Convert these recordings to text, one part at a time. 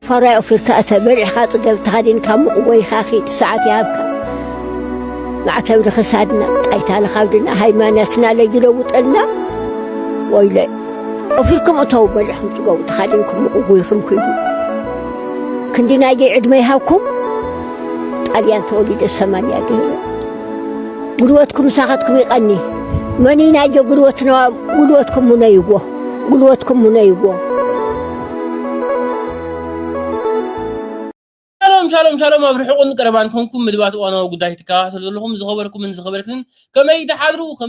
فرع في الكأسة برع خاطر قلت هذين كم قوي خاخي ساعات يابك معتبر خسادنا أيتها لخاودنا هاي ما ناسنا لجلو وطلنا ويلي وفيكم أتوب برعهم تقول تخادينكم قويكم كيبو كندينا يجي عد ما يهاوكم طاليان توليد السمانية قيلة قلوتكم ساقتكم يقني مني ناجو قلوتنا قلوتكم منيبوه قلوتكم منيبوه شالوم أبرحون قربان كونكم مدبات وأنا وقداي تكاثر لهم زخبركم من زخبركن كما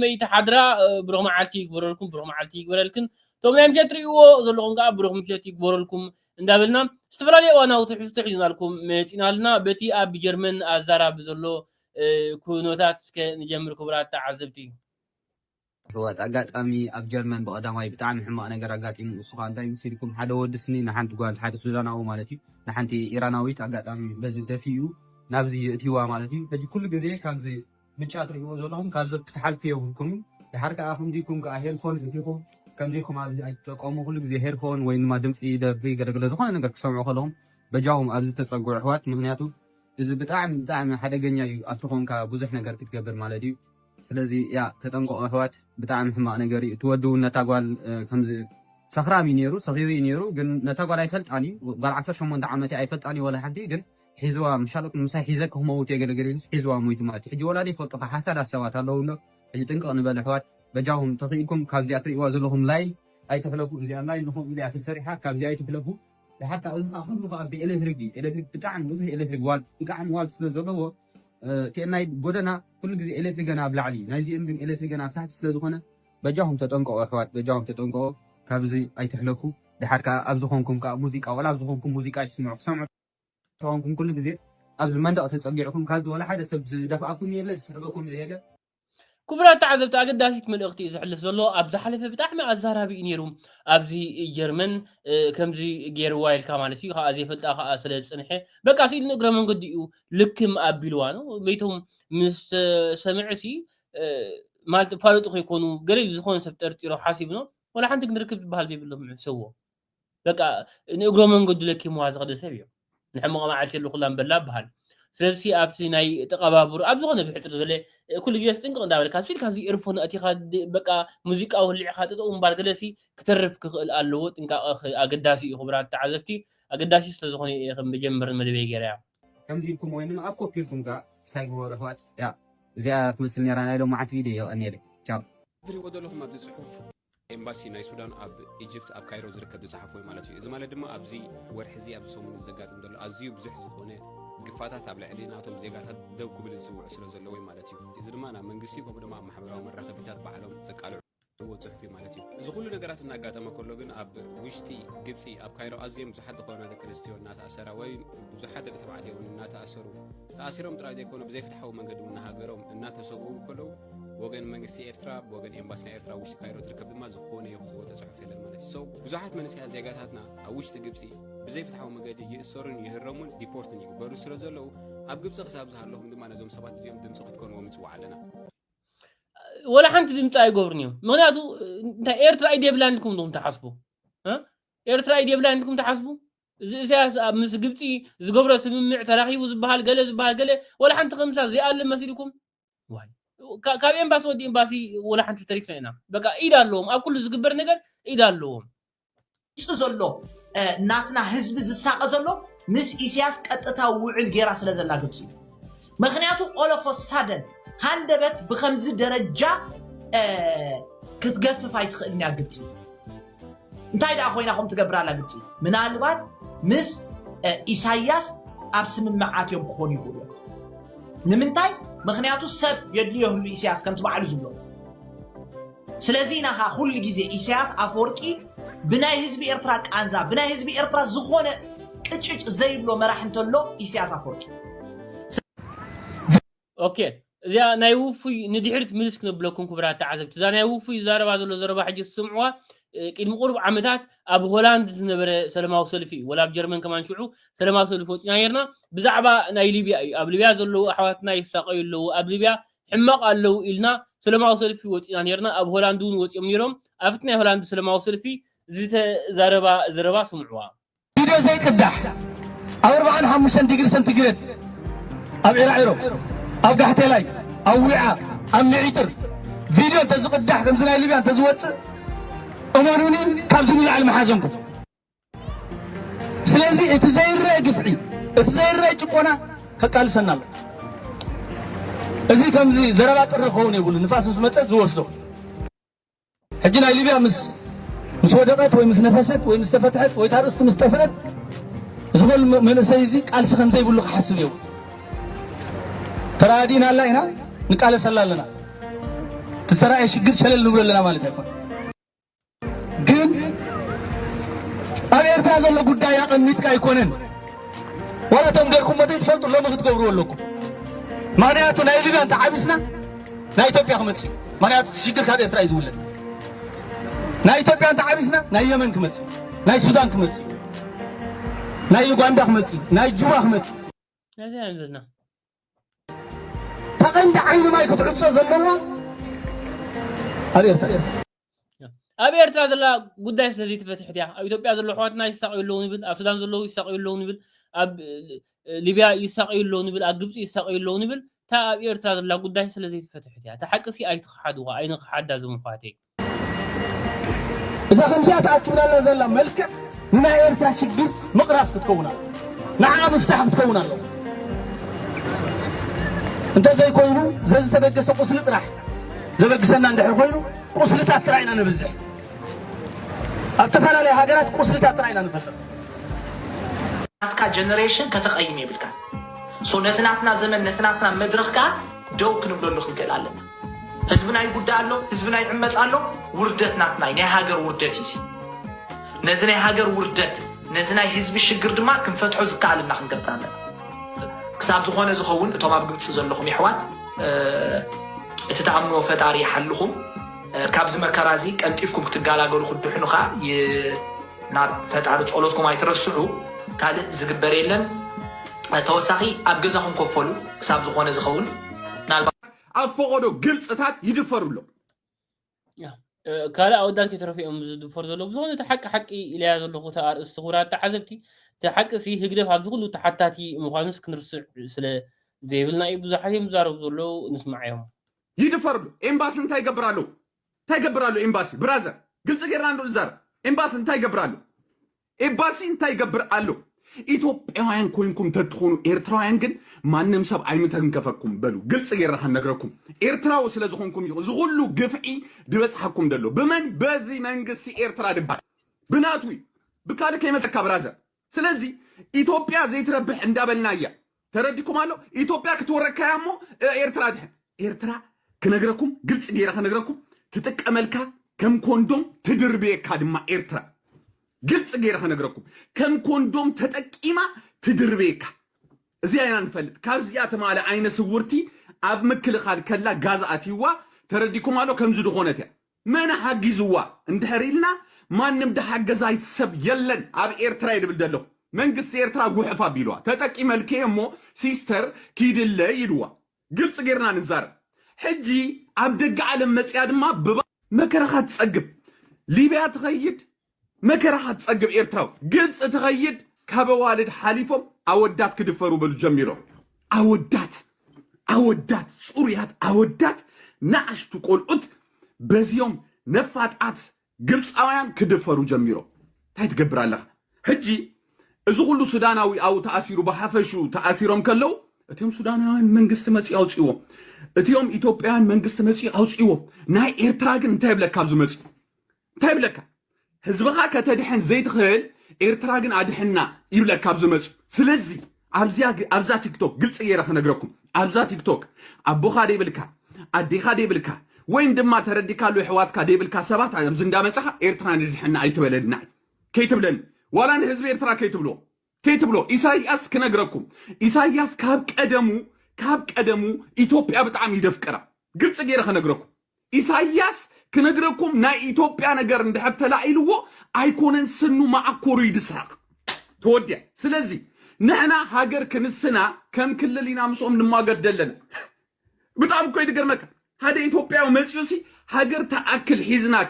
يتحضروا برغم عالتي يكبرلكم برغم عالتي يكبرلكن توم نام جتريو زلهم قا برغم جتي يكبرلكم ندابلنا استفرالي وأنا وتحجزنا لكم متينا لنا بتي أب جرمن أزارا بزلو كونوتات سك نجمر كبرات تعذبتي هو أجات أمي أب جرمن بقدامي بتعمل حما أنا جرجات إن الصخان تايم سيركم حدا ودسني نحن تقول حدا سودان أو مالتي نحنتي إيراناويت أجات أمي بزل تفيو نبزي تيوا مالتي فجي كل جزء كان زي متشاطر يوزلهم كان زي تحل فيهم الحركة أخم ديكم كأهل فون زيكم كم ديكم على قوم كل جزء هير فون وين ما دمس إيده بيقدر زخان نقدر كسمعوا خلهم بجاهم أبز تصقع حوات مغنياتو إذا بتعمل حدا جنيا أتركهم كبزح نقدر تكبر مالتي ስለዚህ ያ ተጠንቆ ህዋት በጣም ህማቅ ነገር ትወዱ ነታጓል ከምዚ ሰኽራሚ ነሩ ሰኺሪ ነሩ ግን ነታጓል አይፈልጣኒ ጋር 18 ዓመት አይፈልጣኒ ወላ ሓዲ ግን ሒዝዋ ምሻለቅ ምሳይ ሒዘክ ሞውት የገለገለልስ ሒዝዋ ሞይት ማለት ሕጂ ወላዲ ፈልጦ ሓሳድ አሰባት ኣለውሎ ሕጂ ጥንቅቕ ንበለ ህዋት በጃሁም ተኺኢኩም ካብዚ ኣትሪእዋ ዘለኹም ላይ ኣይተፍለፉ እዚኣ ላይ ንኹም ኢልያ ተሰሪሓ ካብዚ ኣይተፍለፉ ለሓታ እዚ ኣኹም ኸ ኤሌክትሪክ ብጣዕሚ ብዙሕ ኤሌክትሪክ ዋል ብጣዕሚ ዋል ስለ ዘለዎ تيناي بدنا كل جزء إلكتريكنا بلعلي نايزي إنجن إلكتريكنا تحت سلزخنا بجاهم تتنقوا أخوات بجاهم تتنقوا كابزي أي تحلكوا لحركة أبزخونكم كموسيقى ولا أبزخونكم موسيقى سمعوا كل جزء أبز منطقة تسجعكم كابز ولا حدا سبز دفعكم يلا تسحبكم زيادة كبرى تعذب تعقداسيت من اختي زحلف زلو ابز حلفه بتاعمي الزهرابي نيروم ابزي جرمن كمزي غير وايل كمالتي خا ازي فلطا خا سلا صنحه بقى سيل نغرا من قديو لكم ابيلوانو بيتهم مس سمعسي مالت فالطو يكونوا قليل زخون سبترتيرو حاسبنو ولا حنت نركب بحال زي بلهم سووا بقى نغرا من قد لكم واز قد سبيو نحمو ما عاشر له كلام بلا بحال سلسي أبتي ناي تقاببر أبزغنا بحتر زبالة كل جيس تنقل دابل كاسيل كاسي إرفون أتي خاد بقى موسيقى أو اللي خاتته مبارجلسي كترف كاللوت إنك أقداسي خبرات تعذبتي أقداسي سلزخوني مجمر المدبي جرا كم ديكم وين ما أبكو فيكم كا سايقوا رفوات يا زي مثلني رانا لو معت فيديو أنيري تشاو دري ودلهم ما بصحف ኤምባሲ ናይ ሱዳን ኣብ ኢጅፕት ኣብ ካይሮ ዝርከብ ዝጽሓፍ ወይ ማለት እዩ እዚ ማለት ድማ ኣብዚ ወርሕዚ ኣብ ሰሙን ዝዘጋጥም ዘሎ ኣዝዩ ብዙሕ ዝኾነ ግፋታት ኣብ ልዕሊ ናቶም ዜጋታት ደው ክብል ዝውዕ ስለ ዘሎ ወይ ማለት እዩ እዚ ድማ ናብ መንግስቲ ከምኡ ድማ ማሕበራዊ መራኸቢታት ባዕሎም ዘቃልዑ ጽሑፍ ማለት እዩ እዚ ኩሉ ነገራት እናጋጠመ ከሎ ግን ኣብ ውሽጢ ግብፂ ኣብ ካይሮ ኣዝዮም ብዙሓት ዝኾነ ደቂ ኣንስትዮ እናተኣሰራ ወይ ብዙሓት ደቂ ተባዕትዮ እናተኣሰሩ ተኣሲሮም ጥራይ ዘይኮኑ ብዘይፍትሓዊ መንገዲ እናሃገሮም እናተሰብኡ ከለው وجن منجسي إرترا وجن إمباسنا إرترا وش كايرو تركب دم زخونة يخوة تصحف في المالتي سو بزحت من السياسة زيجاتنا أوش تجيبسي بزي فتحوا مجادي يصورون يهرمون ديبورتني بروس رزلو أبجيب سخ سابز هاللهم دم أنا زوم سبات زيهم دم سخت كون ومسوا علينا ولا حنت دم تاي جوبرنيو مغنياتو أنت إرترا أيدي بلاندكم دم تحسبوا ها إرترا أيدي بلاندكم تحسبوا سياسة مس جبتي زجبرة سمع تراخي وزبهال قلة ولا حنت خمسة زي قال مثيلكم واحد كاب إمباسي ودي إمباسي ولا حنت تاريخ فينا بقى إيدا لهم أو كل زجبر نجر إيدا لهم إيش زلوا ناتنا حزب الساق زلوا مس إسياس كتتا وعل جراس لزلا قدسي مخنياتو all of a sudden هندبت بخمس درجة كتقف فايت خلني قدسي انتاي دا أخوينا قوم تقبر على قدسي من الوقت مس إسياس أبسم معات يوم خوني خوريا نمنتاي مخنياتو سب يدليه اللي إسياس كنت بعلو زبلو سلازينا ها كل جزء إسياس أفوركي بناي حزب إرتراك أنزا بناي حزب إرترا زخونة كتشج زي بلو مراح نتولو إسياس أفوركي أوكي زي نايوفي نديرت ملسك نبلوكم كبرات تعذب زي نايوفي زارب هذا زارب حاجة السمعة كل مقرب عمتات أبو هولاند زنبر سلام وصل فيه ولا بجرمن كمان شعو سلام وصل فوت نايرنا بزعبة ناي ليبيا أبو ليبيا زلوا أحواتنا يساقي له أبو ليبيا حماق قالوا إلنا سلام وصل فيه وت نايرنا أبو هولاند دون وت يميرهم أفتنا هولاند سلام وصل فيه زيت زاربا سمعوا فيديو زي قدح أو 45 ديجري سنتيغريد أب عراعيرو أو قحتي لاي أو وعاء أم معيتر فيديو تزق قدح كم زنا ليبيا تزوت أمانوني كابزوني على محازنكم سلازي اتزاير رأي قفعي اتزاير رأي تقونا كقال سنال ازي كم زي زربات الرخون يقول نفاس مسمتت زوسدو حجنا ليبيا مس ودقت وي مس نفست وي مستفتحت وي تارست مستفتت زغل من سيزي قال سخم زي بلو حسب يو ترادينا الله هنا نقال سلالنا تسرا يشغل شلل نبل لنا ማለት አይቆም ግን አቤርታ ዘሎ ጉዳይ ያቀሚት ካይኮነን ወላተም ገርኩም መተ ይፈልጡ ለምግት ገብሩ ወለኩ ማንያቱ ናይ ሊቢያ ተዓቢስና ናይ ኢትዮጵያ ከመጽ ማንያቱ ሽግር ካደ ኤርትራ ይዝውለት ናይ ኢትዮጵያ ተዓቢስና ናይ የመን ከመጽ ናይ ሱዳን ከመጽ ናይ ዩጋንዳ ከመጽ ናይ ጁባ ከመጽ هذا عندنا ተቀንደ አይኑ ማይ ከተዕጾ ዘለዋ አቤርታ ኣብ ኤርትራ ዘላ ጉዳይ ስለዚ ተፈትሕት እያ ኣብ ኢትዮጵያ ዘሎ ሕዋትና ይሳቀዩለውን ይብል ኣብ ሱዳን ዘሎ ይሳቀዩለውን ይብል ኣብ ሊብያ ይሳቀዩለውን ይብል ኣብ ግብፂ ይሳቀዩለውን ይብል ታ ኣብ ኤርትራ ዘላ ጉዳይ ስለዚ ተፈትሕት እያ ተሓቅሲ ኣይትኸሓድዋ ኣይንኸሓዳ ዝምኳተይ إذا خمسة تأكلنا لازال ملك ما يرتاح شقيق مقراف تكونه نعم مفتاح تكونه أنت زي كوينو زي تبقى قصلت راح زي بقى سنة عند حكوينو قصلت أترعينا نبزح أتفعل على هاجرات قصلت أترعينا نفتر ناتكا جنريشن كتقيمي بالكا سو نتناتنا زمن نتناتنا مدرخكا دوك نبلو نخل كلالنا حزبنا يقول له حزبنا يعمت له وردت ناتنا ني هاجر وردت يسي نزنا هاجر وردت نزنا حزب الشجر دما كنفتحو زكالنا خنقبرنا كساب زخونه زخون اتوما بغبص زلخم يحوات اتتعاملوا فتاري حلهم كابز مكرازي قنطيفكم كتغالاغلو خدحنوخا ناب فتاري ጸሎትكم አይተረስዑ ካለ ዝግበር የለን ተወሳኺ ኣብ ገዛኹም ኮፈሉ كساب زخونه زخون أفقدو قلصتات يدفرولو كالا أودات كترفيهم زدفر زلو بزون تحق حقي إلى زلو خطار استخورات تعذبتي تحق سي هجدف هذا كله تحتاتي مخانس كنرسع سلا زي بلنا يبزا حيم زارو زلو نسمعهم يدفرولو إمباس انتاي قبرالو إمباسي برازر قلص غيراندو الزار إمباس انتاي قبرالو إمباسي انتاي قبرالو ኢትዮጵያውያን ኮይንኩም ተትኾኑ ኤርትራውያን ግን ማንም ሰብ አይምተን ከፈኩም በሉ ግልጽ ገራህ ነገርኩም ኤርትራው ስለዝኾንኩም ይኹ ዝሁሉ ግፍዒ ድበጽሐኩም ደሎ በመን በዚ መንግስት ኤርትራ ድባል ብናቱይ ብካለ ከመሰካ ብራዘር ስለዚህ ኢትዮጵያ ዘይትረብህ እንዳበልናያ ተረዲኩም አሎ ኢትዮጵያ ክትወረካያሞ ኤርትራ ድህ ኤርትራ ከነገርኩም ግልጽ ገራህ ነገርኩም ትጥቀመልካ ከም ኮንዶም ትድርቤካ ድማ ኤርትራ ግልጽ ገራህ ነገርኩም ከም ኮንዶም ተጠቂማ ትድርቤካ እዚ አይና ንፈልጥ ካብዚያ ተማለ አይነ ስውርቲ ኣብ ምክልኻል ከላ ጋዛአቲዋ ተረዲኩም አሎ ከምዝ ድኾነት ያ መና ሓጊዝዋ እንድሕሪልና ማንም ደሓገዛ ይሰብ የለን ኣብ ኤርትራ ይድብል ደለኹ መንግስት ኤርትራ ጉሕፋ ቢልዋ ተጠቂ መልከየሞ ሲስተር ኪድለ ይድዋ ግልጽ ገርና ንዛር ሕጂ ኣብ ደገ ዓለም መጽያ ድማ መከራኻ ትጸግብ ሊብያ ትኸይድ مكرها تصقب إيرتراو قلت تغيد كبوالد حليفهم أودات كدفروا بالجميرو أودات سوريات أودات نعش تقول بزيوم نفات قلت أوان كدفروا جميرو تايت قبر الله هجي إذا قلوا سوداناوي أو تأثيروا بحفشوا تأثيرهم كلو اتيوم سوداناوين منقست مسي أو تسيوهم اتيوم إثيوبيان منقست مسي أو تسيوهم ناي إيرتراغن تايبلك كابزو مسي تايبلك ህዝብኻ ከተድሕን ዘይትኽእል ኤርትራ ግን ኣድሕና ይብለካ ኣብ ዝመፁ ስለዚ ኣብዛ ቲክቶክ ግልጽ ገይረ ክነግረኩም ኣብዛ ቲክቶክ ኣቦኻ ደይብልካ ኣዴኻ ደይብልካ ወይም ድማ ተረዲካሉ ሕዋትካ ደይብልካ ሰባት ኣብዚ እንዳመፀኻ ኤርትራ ንድሕና ኣይትበለድና ከይትብለኒ ዋላ ንህዝቢ ኤርትራ ከይትብሎ ኢሳይያስ ክነግረኩም ኢሳይያስ ካብ ቀደሙ ኢትዮጵያ ብጣዕሚ ይደፍቅራ ግልጽ ገይረ ክነግረኩም ኢሳይያስ كنقرأكم نا إثيوبيا نجار ندحب تلاقيلو أيكونن سنو معكورو يدسرق تودي سلازي نحنا هاجر كنسنا كم كل اللي نامسهم نما قدلنا بتعم كويد قرمك هذا إثيوبيا ومسيوسي هاجر تأكل حزنا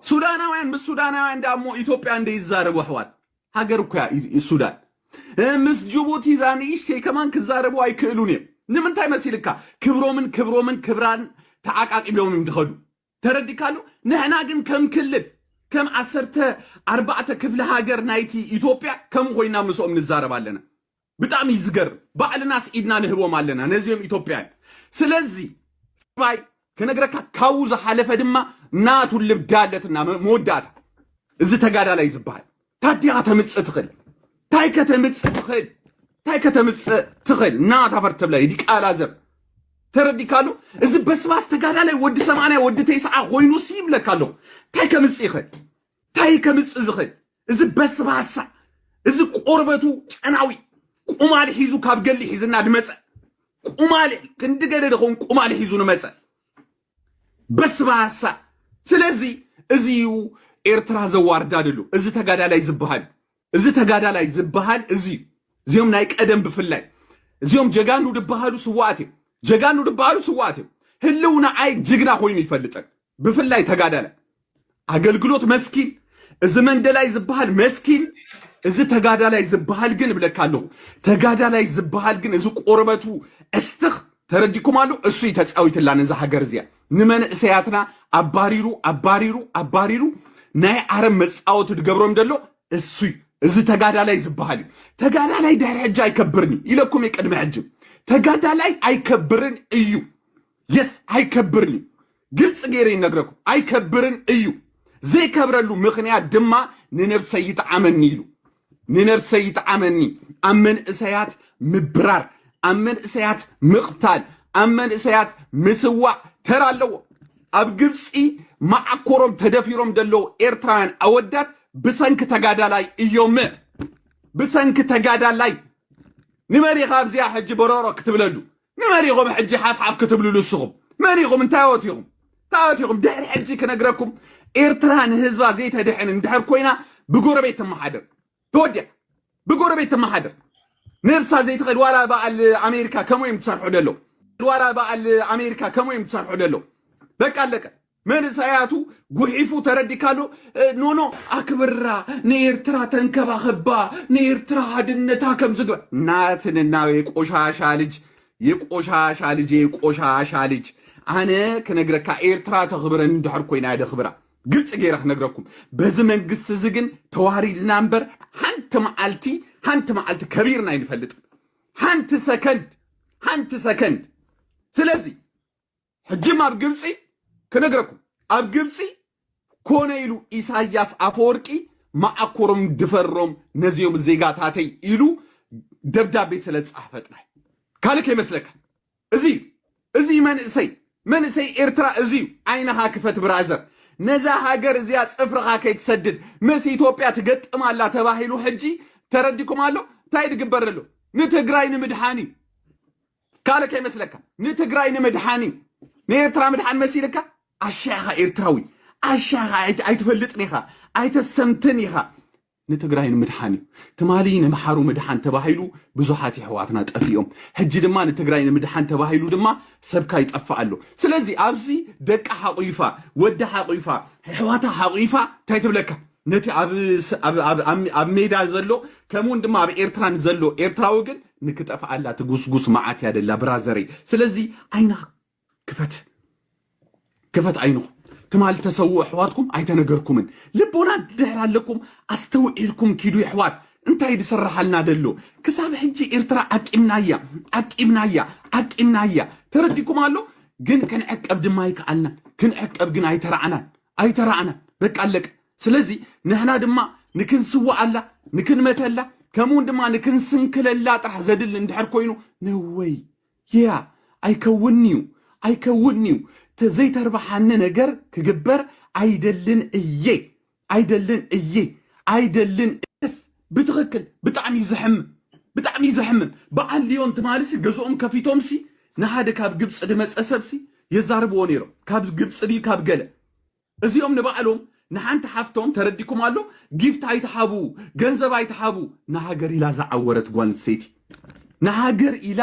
سودانا وين بس سودانا وين دامو إثيوبيا عند يزار وحوات ሃገር እኮ ሱዳን ምስ ጅቡቲ ዛንይሽ ከማን ክዛረቡ አይክእሉን ንምንታይ መሲልካ ክብሮምን ክብራን ተዓቃቂሎም እንድኸዱ ተረዲካሉ ንሕና ግን ከም ክልል ከም 14 ክፍለ ሃገር ናይቲ ኢትዮጵያ ከም ኮይና ምስኦም ንዛረብ ኣለና ብጣዕሚ ይዝገር ባዕልና ስዒድና ንህቦም ኣለና ነዚኦም ኢትዮጵያን ስለዚ ባይ ከነግረካ ካው ዝሓለፈ ድማ ናቱ ልብዳለትና መወዳታ እዚ ተጋዳላይ ዝበሃል ታዲያ ተምጽእ ትኽእል ታይ ከተምጽእ ትኽእል ናታ ፈርተብላ ዲቃላ ዘር ተረዲካሉ እዚ በስባስ ተጋዳላይ ወዲ 80 ወዲ 90 ኮይኑ ሲብለካሎ ታይ ከምጽእ ዝኽእል እዚ በስባሳ እዚ ቆርበቱ ጨናዊ ቁማል ሒዙ ካብ ገሊ ሒዝና ድመጸ ቁማል ክንድገደ ደኹም ቁማል ሒዙ ንመጸ በስባሳ ስለዚ እዚዩ ኤርትራ ዘዋርዳድሉ እዚ ተጋዳላይ ዝበሃል እዚ እዚኦም ናይ ቀደም ብፍላይ እዚኦም ጀጋኑ ድበሃሉ ስዋኣት ህልውና አይ ጅግና ኮይኑ ይፈልጠን ብፍላይ ተጋዳላይ አገልግሎት መስኪን እዚ መንደላይ ዝበሃል መስኪን እዚ ተጋዳላይ ዝበሃል ግን ብለካለሁ ተጋዳላይ ዝበሃል ግን እዚ ቆርበቱ እስትኽ ተረዲኩም አሉ እሱ ይተጻዊትላን እዚ ሃገር እዚያ ንመንእሰያትና አባሪሩ ናይ ዓረብ መጻወት ድገብሮም ደሎ እሱ እዚ ተጋዳላይ ዝበሃል ተጋዳላይ ዳር ሕጂ አይከብርኒ ኢለኩም የቀድመ ሕጂ ተጋዳላይ አይከብርን እዩ የስ አይከብርኒ ግልጽ ገይረ ይነግረኩ አይከብርን እዩ ዘይከብረሉ ምኽንያት ድማ ንነብሰይ ይጣዓመኒ ኢሉ ንነብሰይ ይጣዓመኒ አመን እሰያት ምብራር አመን እሰያት ምቕታል አመን እሰያት ምስዋዕ ተራለዎ ኣብ ግብፂ ማዓኮሮም ተደፊሮም ደለው ኤርትራውያን አወዳት ብሰንኪ ተጋዳላይ እዮም ብሰንኪ ተጋዳላይ ንመሪኻ ኣብዚያ ሕጂ በሮሮ ክትብለሉ ንመሪኹም ሕጂ ሓፍሓፍ ክትብልሉ እስኹም መሪኹም እንታይወትኹም ድሕሪ ሕጂ ክነግረኩም ኤርትራ ንህዝባ ዘይተድሕን እንድሕር ኮይና ብጎረቤት ትመሓደር ተወዲያ ብጎረቤት ትመሓደር ነብሳ ዘይትኽእል ዋላ በዓል ኣሜሪካ ከምኦም ትሰርሑ ደሎ በቃ ኣለቀ መንእሰያቱ ጉሒፉ ተረዲካሉ ኖኖ አክብራ ንኤርትራ ተንከባኸባ ንኤርትራ ሓድነታ ከም ዝግባ ናትንና የቆሻሻ ልጅ አነ ክነግረካ ኤርትራ ተኽብረን እንድሕር ኮይና ደኽብራ ግልጽ ገይረ ክነግረኩም በዚ መንግስት እዚ ግን ተዋሪድና እምበር ሓንቲ መዓልቲ ከቢርና ይንፈልጥ ሓንቲ ሰከንድ ስለዚ ሕጅም ኣብ ግብፂ ክነግረኩም ኣብ ግብፂ ኮነ ኢሉ ኢሳያስ አፈወርቂ ማዓኮሮም ድፈሮም ነዚዮም ዜጋታተይ ኢሉ ደብዳቤ ስለጻፈጥና ካልከ ይመስለካ እዚ መንእሰይ ኤርትራ እዚ ዓይነኻ ክፈት ብራዘር ነዛ ሃገር እዚያ ጽፍርኻ ከይትሰድድ ምስ ኢትዮጵያ ትገጥማላ ተባሂሉ ሕጂ ተረዲኩም አሎ ታይ ድግበረሎ ንትግራይ ንምድሓኒ ካልከ ይመስለካ ንትግራይ ንምድሓኒ ንኤርትራ ምድሓን መሲልካ አሻኻ ኤርትራዊ አሻኻ አይትፈልጥን ኢኻ አይተሰምትን ኢኻ ንትግራይ ንምድሓን ትማሊ ንምሓሩ ምድሓን ተባሂሉ ብዙሓት ሕዋትና ጠፊኦም ሕጂ ድማ ንትግራይ ንምድሓን ተባሂሉ ድማ ሰብካ ይጠፋ ኣሎ ስለዚ ኣብዚ ደቃ ሓቁይፋ ወዳ ሓቁይፋ ሕዋታ ሓቁይፋ ታይ ትብለካ ነቲ ኣብ ሜዳ ዘሎ ከምኡን ድማ ኣብ ኤርትራን ዘሎ ኤርትራዊ ግን ንክጠፋ ኣላ ትጉስጉስ መዓት ያደላ ብራዘሪ ስለዚ አይና ክፈት አይኑ ትማል ተሰውዕ ሕዋትኩም አይተነገርኩምን ልቦና ድሕር ኣለኩም ኣስተውዒልኩም ኪዱ ሕዋት እንታይ ድስራሓልና ደሎ ክሳብ ሕጂ ኤርትራ ዓቂምናያ ተረዲኩም ኣሎ ግን ክንዕቀብ ድማ ይከኣልና ክንዕቀብ ግን ኣይተራዕናን በቃ ኣለቀ ስለዚ ንሕና ድማ ንክንስዋዓላ ንክንመተላ ከምኡን ድማ ንክንስንክለላ ጥራሕ ዘድል እንድሕር ኮይኑ ነወይ ያ ኣይከውንዩ ዘይተርባሓነ ነገር ክግበር አይደልን ብትኽክል ብጣዕሚ ዝሕምም በዓል ሊዮን ትማልሲ ገዝኦም ከፊቶምሲ ንሓደ ካብ ግብፂ ድመፀ ሰብሲ የዛርብዎ ነይሮም ካብ ግብፂ ድዩ ካብ ገለ እዚኦም ንባዕሎም ንሓንቲ ሓፍቶም ተረዲኩም ኣሎ ጊፍት ኣይተሓቡ ገንዘብ ኣይተሓቡ ንሃገር ኢላ ዝዓወረት ጓል ንስተይቲ ንሃገር ኢላ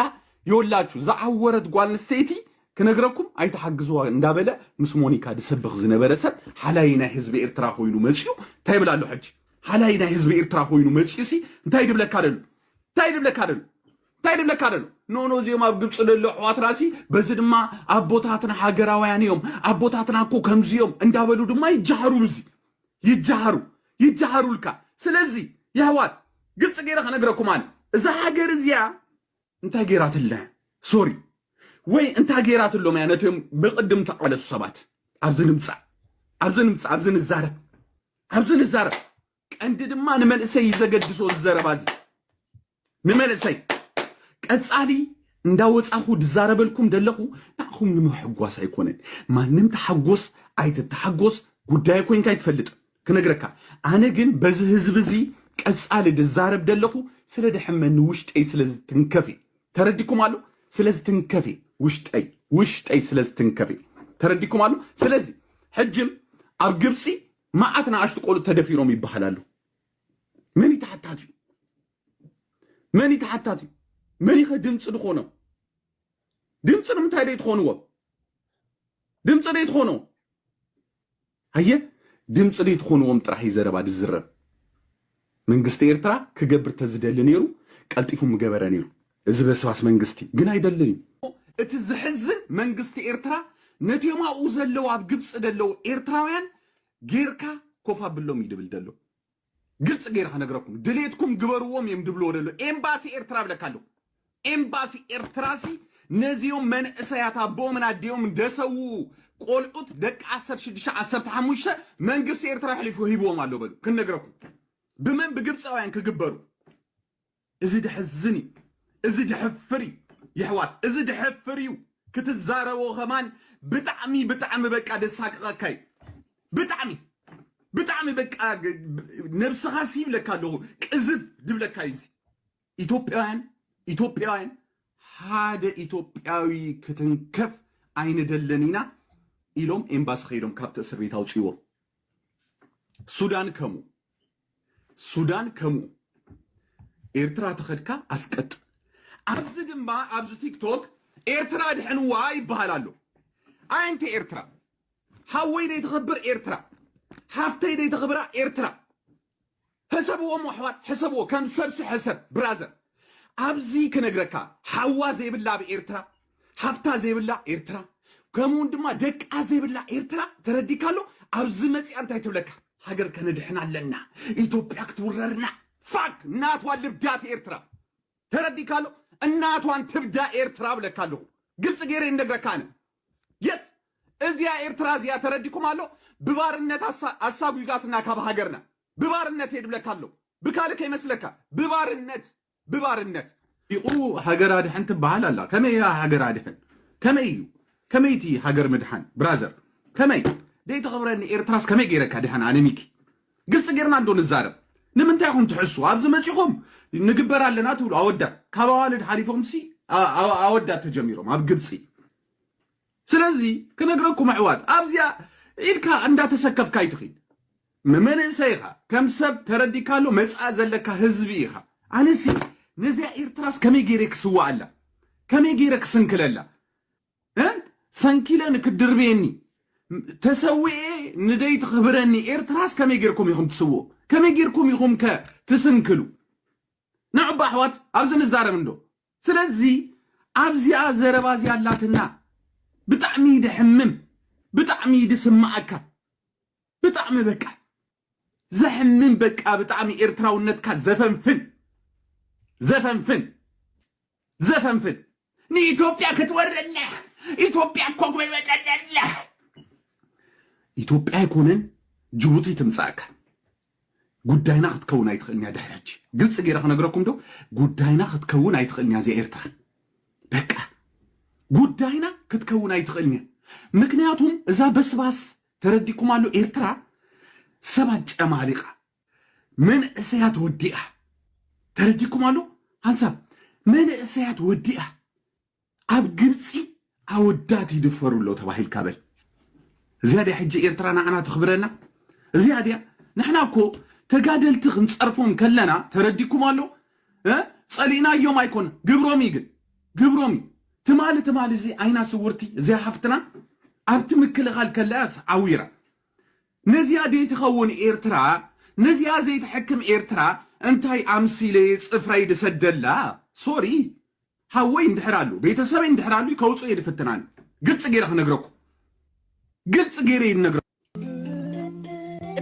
ይወላችሁ ዝዓወረት ጓል ንስተይቲ ክነግረኩም ኣይተሓግዝዋ እንዳበለ ምስ ሞኒካ ድሰብኽ ዝነበረ ሰብ ሓላይ ናይ ህዝቢ ኤርትራ ኮይኑ መፅዩ እንታይ ይብላ ኣሎ ሕጂ حلاينا حزب إيرترا خوينو مجلسي انتاي دبلك كارل نو زي ما بقبص للو حوات راسي بس دما أبوتاتنا حاجراويان يوم أبوتاتنا كو كمزيوم اندابلو دما يجهروا لك سلازي يا هوات قلت غير خنقركم انا اذا حاجر زيا انت غيرات الله سوري وي انت غيرات له معناتهم بقدم تقبل الصبات ابزن الزارب عند دما نملسي يزقدسو الزربازي نملسي قصالي እንዳወጻሁ ድዛረበልኩም ደለኹ ናኹም ንምሕጓስ አይኮነን ማንም ተሐጎስ አይተሐጎስ ጉዳይ ኮይንካ ይትፈልጥ كنقرك أنا جن بز هزبزي كأسأل الزارب دلخو سلد حمن وشتأي سلز تنكفي ترديكم على سلز تنكفي وشتأي سلز تنكفي ترديكم على سلزي حجم أرجبسي ما عتنا عشت تقولوا تدفيرهم يبحلالو ماني تحتاتي ماني خدم صدقونا دم صدق متى يدخونوا هيا دمص لي تخونوم طرح يزرب اد الزرب منغست إيرترا كجبر تزدل نيرو قلطيفو مغبره نيرو እዚ በስባስ መንግስቲ ግን አይደለኝ እትዝሕዝን መንግስቲ ኤርትራ ነቴማኡ ዘለው ኣብ ግብጽ ደለው ኤርትራውያን ጌርካ ኮፋ ብሎም ይድብል ደለው ግልጽ ጌርካ ነግረኩም ድሌትኩም ግበርዎም የምድብሎ ደለው ኤምባሲ ኤርትራ ብለካለው ኤምባሲ ኤርትራሲ ነዚዮም መንእሰያት አቦምን አዲዮም ደሰው ቆልዑት ደቅ 16 መንግስት ኤርትራ ሕሊፉ ሂቦም አለው በሉ ከነግረኩም بمن بجبصاوያን كجبروا إذا دحزني إذا دحفري يحوات إذا دحفريو كتزاروا كمان بتعمي بقى دساك كاي بتعمي بقى نفس غاسيب لك له كذب دبلك كايزي إثيوبيان هذا إثيوبياوي كتنكف عين دلنينا إلهم إمباس خيرهم كابت سربيت أوتشيو سودان كمو إيرترا تخدكا أسكت أبز دمبا أبز تيك توك إيرترا دحنوا يبهلالو أنت إيرترا حوي دي تخبر إيرترا حفتي دي تخبر إيرترا حسبوا محوات حسبوا كم سبس حسب برازر أبزي كنجركا حوا زي بالله بإيرترا حفتا زي بالله إيرترا كمون دما دك زي بالله إيرترا تردي كالو أبز مسي أنت يتولكا هاجر كان دحنا لنا إثيوبيا كتوررنا فاك ناتوان لبدات إيرترا تردي كالو الناتوان تبدا إيرترا بلا كالو قلت غير إنك كان يس إزيا إيرترا زيا ترديكم قالو ببارنت أسابو يقاتنا كاب هاجرنا ببارنت يدبلا كالو بكالك يمسلكا ببارنت يقولوا هاجر هادحن تبعال الله كما يا هاجر هادحن كما يتي هاجر مدحن برازر كما دي تخبرني إيرتراس كما يجيرك هادحن أنميكي قلت غيرنا ندون الزارب نمنتا يكون تحسوا أبز ماتشيكم نقبر لنا تقول أودا كوالد حريفهم سي أودا تجميرهم أبقبسي سلازي كنقرأكم عواد أبزيا إلكا أندا تسكف كايتخين من سيخا كم سب تردي كالو مسأزل لك هزبيخا أنسي نزي إيرتراس كم يجيرك سوا الله كم يجيرك سنكل الله سنكيلانك الدربيني تسوي ندي تخبرني إيرتراس كم يجيركم يهم تسووا كم يجيركم يهم تسنكلوا نعب أحوات أبزن الزارة منه سلازي أبزي أزربازي اللاتنا بتعمي دحمم بتعمي دسمعك بتعمي بكا زحمم بكا بتعمي إيرترا ونتكا زفن فن ني إثيوبيا كتورنا إثيوبيا كوك بيبتدنا إثيوبيا يكونن جبوتي تمساك قداينا خدكون أيتخلني دحرج قلت سجيرة خنقرأكم دو قداينا خدكون أيتخلني زي إيرترا بكا قداينا كتكون أيتخلني مكنياتهم إذا بس ترديكم على إيرترا سبج أمالقة من أسيات وديئة ترديكم على هنسب من أسيات وديئة أب قبسي أوداتي دفروا له تباهي الكابل زيادة حجة إيرترا أنا تخبرنا زيادة نحنا كو تقادل تخن صرفهم كلنا ترديكم على صلينا يوم يكون قبرومي تمالي زي عينا سورتي زي حفتنا أبتمكل غال كلاس عويرة نزيادة تخون إيرترا نزيا زي تحكم إيرترا أنتي أمسيلي صفري دسدلا سوري هاوي ندحرالو بيتسابي ندحرالو كوصو يدفتنان قلت غير نغركو قلت غير نغركو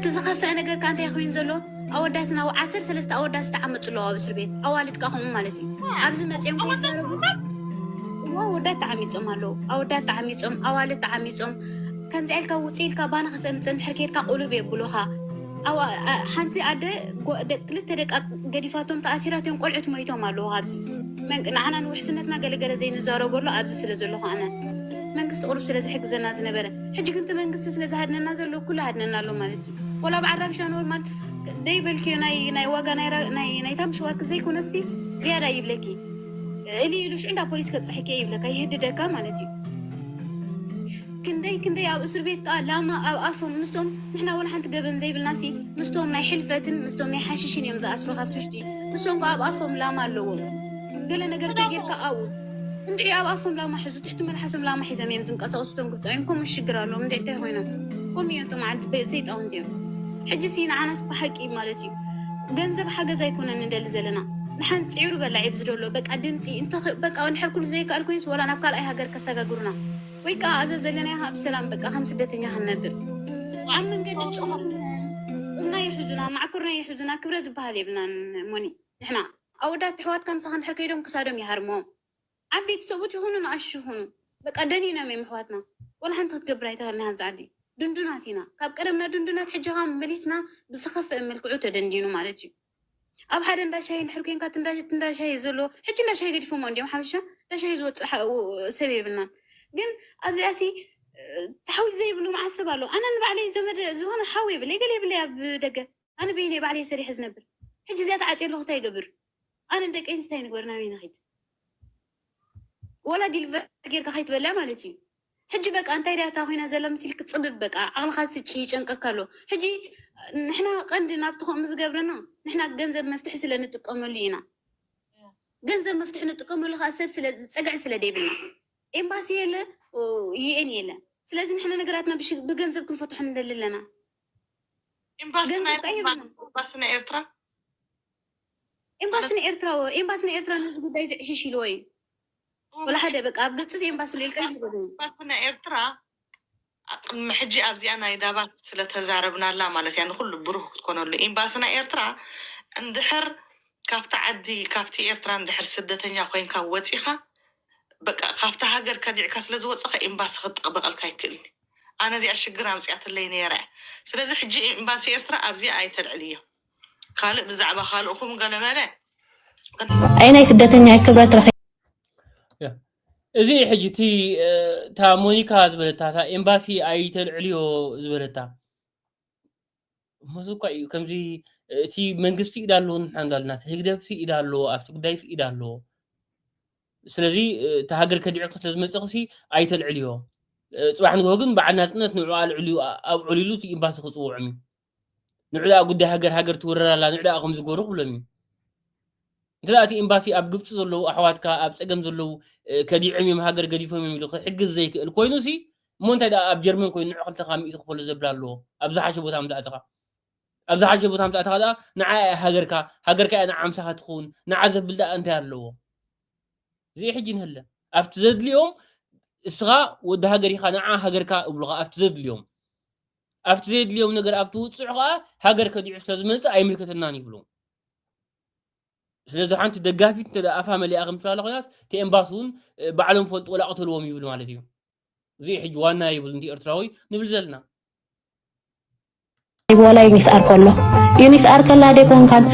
تزخفه ነገር ካንተ ይኹን ዘሎ ኣወዳትና ወዓሰር ሰለስተ ኣወዳት ተዓመጽሎ ኣብ እስር ቤት ኣዋልድ ካኹም ማለት እዩ ኣብዚ መጽኦም ኮንዘረቡ ወዳት ተዓሚጾም ኣሎ ኣወዳት ተዓሚጾም ኣዋልድ ተዓሚጾም ከምዚ ኢልካ ውጪልካ ባና ከተምጽን ሕርኬትካ ቁሉብ የብሉኻ ኣዋ ሓንቲ ኣደ ክልተ ደቃ ገዲፋቶም ተኣሲራቶም ቆልዑት ሞይቶም ኣለዉ ኣብዚ ንዓና ንውሕስነትና ገለገለ ዘይንዛረበሉ ኣብዚ ስለ ዘሎ ኸኣነ መንግስት ቁሩብ ስለ ዝሕግዘና ዝነበረ ሕጂ ግን መንግስት ስለ ዝሃድነና ዘሎ ኩሉ ሃድነና ኣሎ ማለት እዩ ወላ ብዓራብሻ ኖርማል ደይበልኪ ናይ ዋጋ ናይ ታምሽዋርክ ዘይኮነሲ ዝያዳ ይብለኪ እሊ ኢሉሽ ዕንዳ ፖሊስ ከጽሕከ ይብለካ ይህድደካ ማለት እዩ ክንደይ ኣብ እስር ቤት ላማ ኣብ ኣፎም ምስቶም ንሕና ወላ ሓንቲ ገበን ዘይብልናሲ ምስቶም ናይ ሕልፈትን ምስቶም ናይ ሓሽሽን እዮም ዝኣስሩ ካብቲ ውሽጢ ምስቶም ኣብ ኣፎም ላማ ኣለዎም ገለ ነገር ተጌርካ ኣብኡ እንድዒ ኣብ ኣፎም ላማ ሒዙ ትሕቲ መልሓሶም ላማ ሒዞም እዮም ዝንቀሳቀሱቶም ግብፃዮም ከምኡ ሽግር ኣለዎም እንድዒ እንታይ ኮይኖም ከምኡ እዮም ቶም ዓዲ ሰይጣውንቲ እዮም ሕጂ ሲ ንዓናስ ብሓቂ ማለት እዩ ገንዘብ ሓገዝ ኣይኮነን እንደሊ ዘለና ንሓን ፅዒሩ በላዕ ዝደሎ በቃ ድምፂ በቃ እንድሕር ኩሉ ዘይከኣል ኮይንስ ወላ ናብ ካልኣይ ሃገር ከሰጋግሩና ወይ ከዓ ኣዘ ዘለና ኣብ ሰላም በቃ ከም ስደተኛ ክንነብር ኣብ መንገዲ ፅሑፍን እና ይሕዙና ማዕኩርና ይሕዙና ክብረ ዝበሃል የብልናን ሞኒ ንሕና ኣወዳት ኣሕዋትካ ምሳኻ እንድሕር ከይዶም ክሳዶም ይሃርሞም ዓበይቲ ሰብኡት ይኹኑ ንኣሽ ይኹኑ በቃ ደኒና እዮም ኣሕዋትና ወላ ሓንቲ ክትገብር ኣይተኸልና ኣብዚ ዓዲ ድንዱናት ኢና ካብ ቀደምና ድንዱናት ሕጂ ኸ መሊስና ብዝኸፍአ መልክዑ ተደንዲኑ ማለት እዩ ኣብ ሓደ እንዳሻይ እንድሕር ኮንካ እንዳሻይ ዘሎ ሕጂ እንዳሻይ ገዲፎሞ እንዲኦም ሓበሻ እንዳሻይ ዝወፅእ ሰብ የብልናን ግን ኣብዚኣሲ ተሓዊል ዘይብሉ ማዓሰብ ኣሎ ኣነ ንባዕለይ ዘመድ ዝኾነ ሓዊ የብለይ ገለ የብለይ ኣብ ደገ ኣነ በይነይ ባዕለይ ሰሪሐ ዝነብር ሕጂ እዚኣ ተዓፂ ኣለኹ እንታይ ይገብር ኣነ ደቂ ኣንስታይ ንግበር ናበይ ንኸይድ ወላ ዲልቨር ጌርካ ከይትበልዕ ማለት እዩ ሕጂ በቃ እንታይ ዳታ ኮይና ዘላ ምስሊ ክትፅብብ በቃ ዓቕልኻ ስጪ ይጨንቀካ ኣሎ ሕጂ ንሕና ቀንዲ ናብቲ ከምኡ ዝገብረና ንሕና ገንዘብ መፍትሒ ስለ ንጥቀመሉ ኢና ገንዘብ መፍትሒ ንጥቀመሉ ከዓ ሰብ ስለ ዝፀግዕ ስለ ደይብልና ኤምባሲ የለ ዩኤን የለ ስለዚ ንሕና ነገራትና ብገንዘብ ክንፈትሖ ንደሊ ኣለና ኤምባሲና ኤርትራ ኤምባሲና ኤርትራ ነዚ ጉዳይ ዝዕሽሽ ኢልዎ እዩ ولا حدا بقى بقص ينباسو ليلكاي زغدو باسنا إيرترا ቅድሚ ሕጂ ኣብዚኣ ናይ ዳባት ስለተዛረብና ኣላ ማለት ያ ንኩሉ ብሩህ ክትኮነሉ ኤምባሲና ኤርትራ እንድሕር ካብቲ ዓዲ ካብቲ ኤርትራ እንድሕር ስደተኛ ኮይንካ ወፂኻ በቃ ካብቲ ሃገር ከዲዕካ ስለዝወፅኻ ኤምባሲ ክትጠቕበቐልካ ይክእልኒ ኣነ እዚኣ ሽግር ኣምፅያትለይ ነይረ ስለዚ ሕጂ ኤምባሲ ኤርትራ ኣብዚኣ ኣይተልዕል እዮ ካልእ ብዛዕባ ካልእኹም ገለመለ ኣይ ናይ ስደተኛ ክብረት ረኺ እዚ ሕጂቲ ታ ሞኒካ ዝበለታ ታ ኤምባሲ ኣይተልዕልዮ ዝበለታ መዝኳ እዩ ከምዚ እቲ መንግስቲ ኢዳሉ ንሓንዳልና ህግደፍሲ ኢዳሉ ኣብቲ ጉዳይሲ ኢዳሉ ስለዚ ታ ሃገር ከዲዕካ ስለዝመፅኽሲ ኣይተልዕልዮ ፅባሕ ንግሆ ግን በዓልና ፅነት ንዕኡ ኣልዕልዩ ኣብ ዕልሉ እቲ ኤምባሲ ክፅውዕም ንዕኡ ጉዳይ ሃገር ትወረራላ ንዕኡ ከም ዝገብሩ ክብሎም እዩ دلوقتي إمباسي أب جبت زلوا أحواتك أب سجم زلوا كديعمي مهاجر قديفهم يملوا حق زيك الكوينوسي منتدى أب جرمن كوين عقل تقام يدخل الزبلالو أبزح شبوت هم تأتها أبزح شبوت هم تأتها هذا نع هاجرك أنا عم ساعة تخون نعذب بلدا أنت هاللو زي حجين هلا أفتزد اليوم إسراء وده هاجري خا نع هاجرك أبلغ أفتزد اليوم نقدر أفتوت سرعة هاجرك دي عسل زمنت أي ملكة الناني بلون ስለዚህ ሓንቲ ደጋፊት ተዳኣፋ መሊኣ ከም ትላለ ኮይናስ እቲ ኤምባሲውን ባዕሎም ፈልጡ ወላ ቅተልዎም ይብል ማለት እዩ እዚ ሕጂ ዋና ይብልንቲ ኤርትራዊ ንብል ዘለና ወላ ዩኒስኣር ከሎ ዩኒስኣር ከላ ደይኮንካን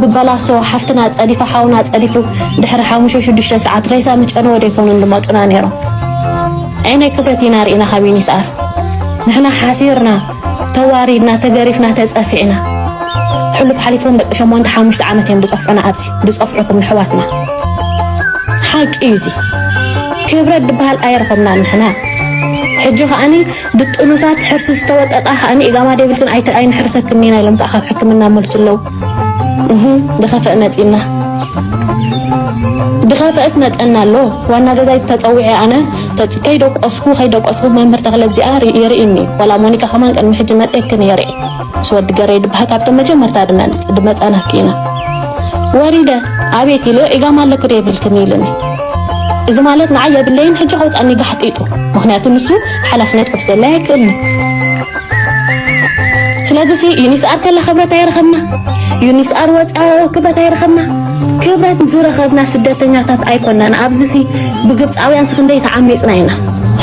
ብበላሶ ሓፍትና ፀዲፋ ሓውና ፀዲፉ ድሕሪ 5-6 ሰዓት ሬሳ ምጨኖ ደይኮኑ እንድመጡና ነይሮም ዓይናይ ክብረት ኢና ርኢና ካብ ዩኒስኣር ንሕና ሓሲርና ተዋሪድና ተገሪፍና ተፀፊዕና حلف حليفهم دق شمونت 5 عامات يم دصفعنا ابسي دصفعكم حواتنا حق ايزي كبرت بحال ايرخمنا نحنا حجي خاني دطنوسات حرس استوططا خاني اقامه ديبلكن ايت اين حرسك منينا لم تاخذ حكمنا ملسلو دخف امتينا ብኸፍአስ መጠና ኣሎ ዋና ገዛይ ተፀዊዐ ኣነ ከይደቆስኩ መምህር ተክለ ዚኣ የርእኒ ዋላ ሞኒካ ከማን ቅድሚ ሕጂ መፅክን የርኢ ምስ ወዲ ገረይ ድበሃል ካብቶም መጀመርታ ድመፀና ኪና ወሪደ ኣቤት ኢሉ ዒጋም ኣለኩ ዶ የብልክን ኢልኒ እዚ ማለት ንዓይ የብለይን ሕጂ ከውፃኒ ጋሕጢጡ ምክንያቱ ንሱ ሓላፍነት ወስደላ ይክእልኒ ስለዚህ ዩኒስኣር ከላ ክብረት ኣይረኸብና ዩኒስኣር ወፃ ክብረት ኣይረኸብና ክብረት ዝረኸብና ስደተኛታት ኣይኮናን ኣብዚ ብግብፃውያን ክንደይ ተዓሚፅና ኢና